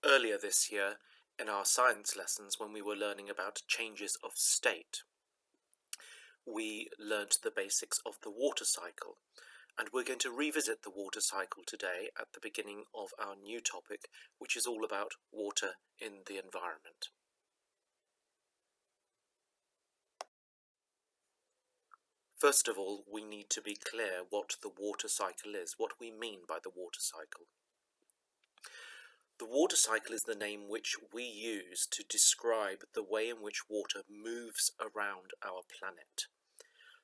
earlier this year in our science lessons when we were learning about changes of state. We learnt the basics of the water cycle, and we're going to revisit the water cycle today at the beginning of our new topic, which is all about water in the environment. First of all, we need to be clear what the water cycle is, what we mean by the water cycle. The water cycle is the name which we use to describe the way in which water moves around our planet.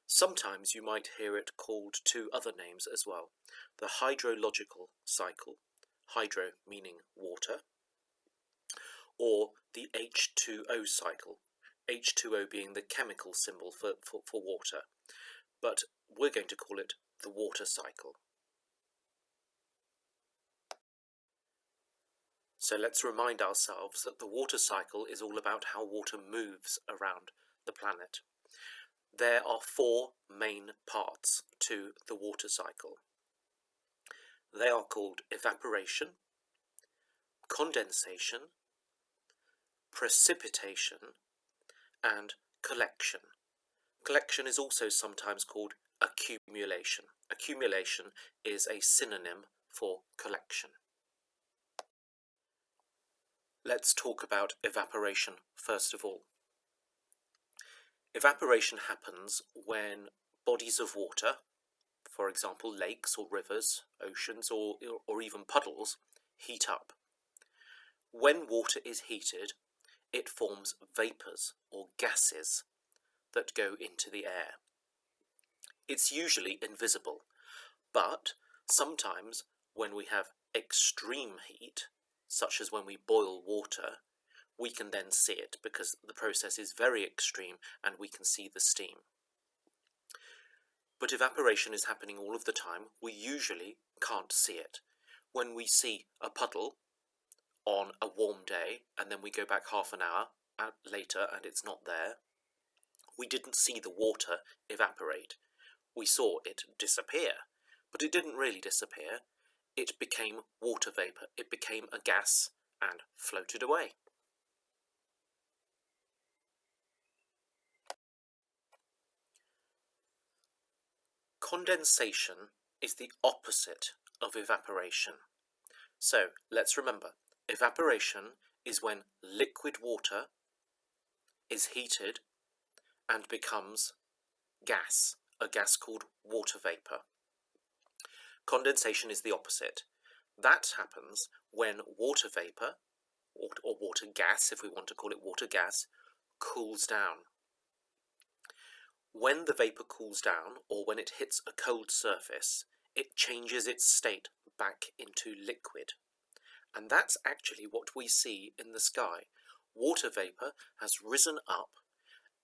Sometimes you might hear it called two other names as well: the hydrological cycle, hydro meaning water, or the H2O cycle, H2O being the chemical symbol for water, but we're going to call it the water cycle. So let's remind ourselves that the water cycle is all about how water moves around the planet. There are four main parts to the water cycle. They are called evaporation, condensation, precipitation, and collection. Collection is also sometimes called accumulation. Accumulation is a synonym for collection. Let's talk about evaporation first of all. Evaporation happens when bodies of water, for example lakes or rivers, oceans or even puddles, heat up. When water is heated, it forms vapours or gases that go into the air. It's usually invisible, but sometimes when we have extreme heat, such as when we boil water, we can then see it because the process is very extreme and we can see the steam. But evaporation is happening all of the time. We usually can't see it. When we see a puddle on a warm day and then we go back half an hour later and it's not there, we didn't see the water evaporate. We saw it disappear, but it didn't really disappear. It became water vapour. It became a gas and floated away. Condensation is the opposite of evaporation. So let's remember, evaporation is when liquid water is heated and becomes gas, a gas called water vapour. Condensation is the opposite. That happens when water vapour, or water gas, if we want to call it water gas, cools down. When the vapour cools down, or when it hits a cold surface, it changes its state back into liquid. And that's actually what we see in the sky. Water vapour has risen up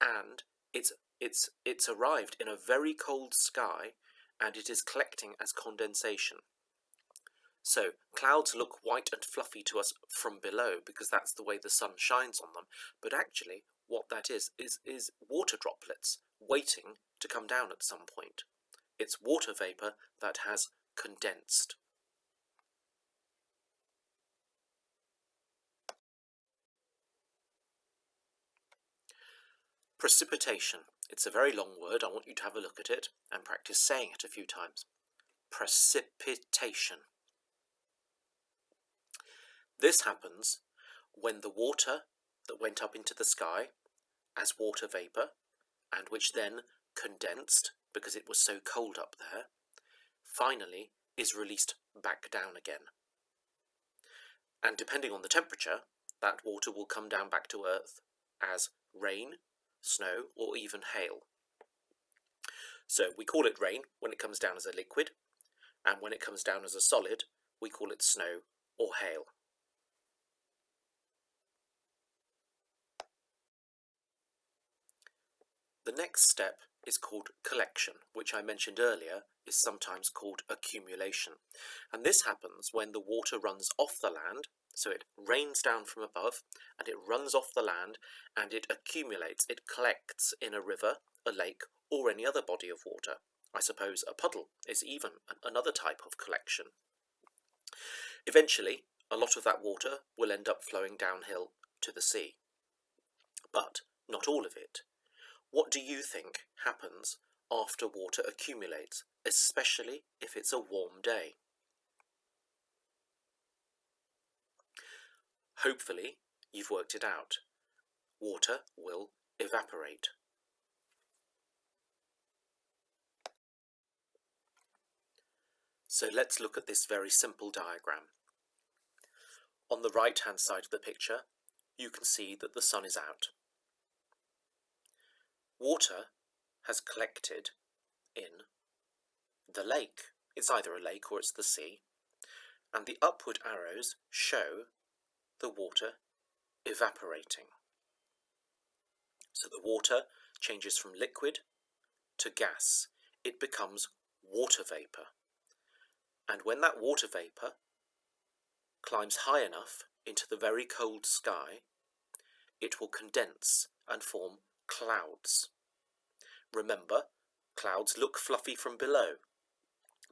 and it's arrived in a very cold sky and it is collecting as condensation. So clouds look white and fluffy to us from below because that's the way the sun shines on them, but actually what that is water droplets waiting to come down at some point. It's water vapour that has condensed. Precipitation. It's a very long word. I want you to have a look at it and practice saying it a few times. Precipitation. This happens when the water that went up into the sky as water vapour, and which then condensed because it was so cold up there, finally is released back down again. And depending on the temperature, that water will come down back to Earth as rain, snow, or even hail. So we call it rain when it comes down as a liquid, and when it comes down as a solid, we call it snow or hail. The next step is called collection, which I mentioned earlier is sometimes called accumulation. And this happens when the water runs off the land, so it rains down from above and it runs off the land and it accumulates, it collects in a river, a lake, or any other body of water. I suppose a puddle is even another type of collection. Eventually, a lot of that water will end up flowing downhill to the sea. But not all of it. What do you think happens after water accumulates, especially if it's a warm day? Hopefully, you've worked it out. Water will evaporate. So let's look at this very simple diagram. On the right-hand side of the picture, you can see that the sun is out. Water has collected in the lake. It's either a lake or it's the sea. And the upward arrows show the water evaporating. So the water changes from liquid to gas. It becomes water vapour. And when that water vapour climbs high enough into the very cold sky, it will condense and form clouds. Remember, clouds look fluffy from below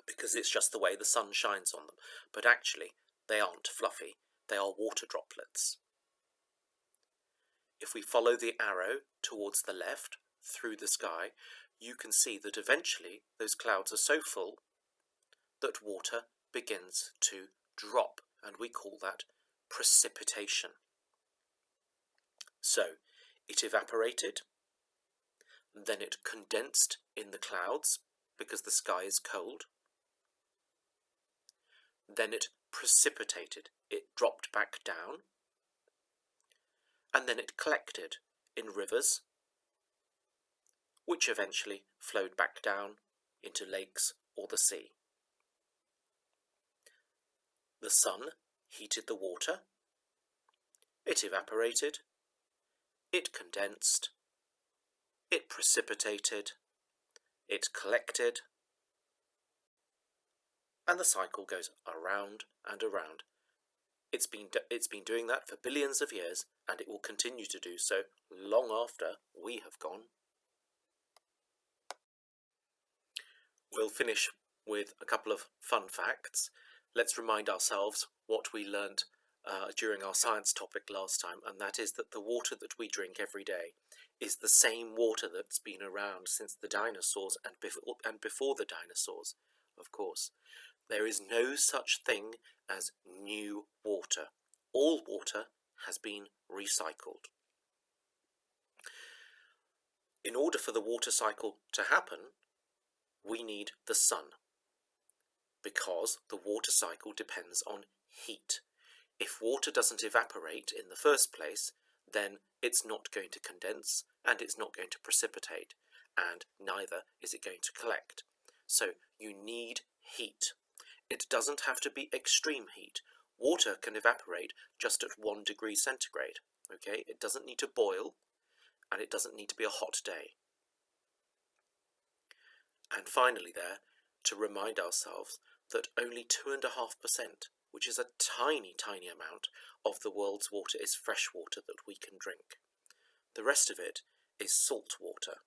because it's just the way the sun shines on them, but actually they aren't fluffy, they are water droplets. If we follow the arrow towards the left through the sky, you can see that eventually those clouds are so full that water begins to drop, and we call that precipitation. So, it evaporated, then it condensed in the clouds because the sky is cold, then it precipitated, it dropped back down, and then it collected in rivers, which eventually flowed back down into lakes or the sea. The sun heated the water, it evaporated, it condensed, it precipitated, it collected, and the cycle goes around and around. It's been doing that for billions of years, and it will continue to do so long after we have gone. We'll finish with a couple of fun facts. Let's remind ourselves what we learnt during our science topic last time, and that is that the water that we drink every day is the same water that's been around since the dinosaurs and before the dinosaurs, of course. There is no such thing as new water. All water has been recycled. In order for the water cycle to happen, we need the sun, because the water cycle depends on heat. If water doesn't evaporate in the first place, then it's not going to condense, and it's not going to precipitate, and neither is it going to collect. So you need heat. It doesn't have to be extreme heat. Water can evaporate just at 1 degree centigrade. Okay? It doesn't need to boil, and it doesn't need to be a hot day. And finally there, to remind ourselves that only 2.5%, which is a tiny, tiny amount of the world's water, is fresh water that we can drink. The rest of it is salt water.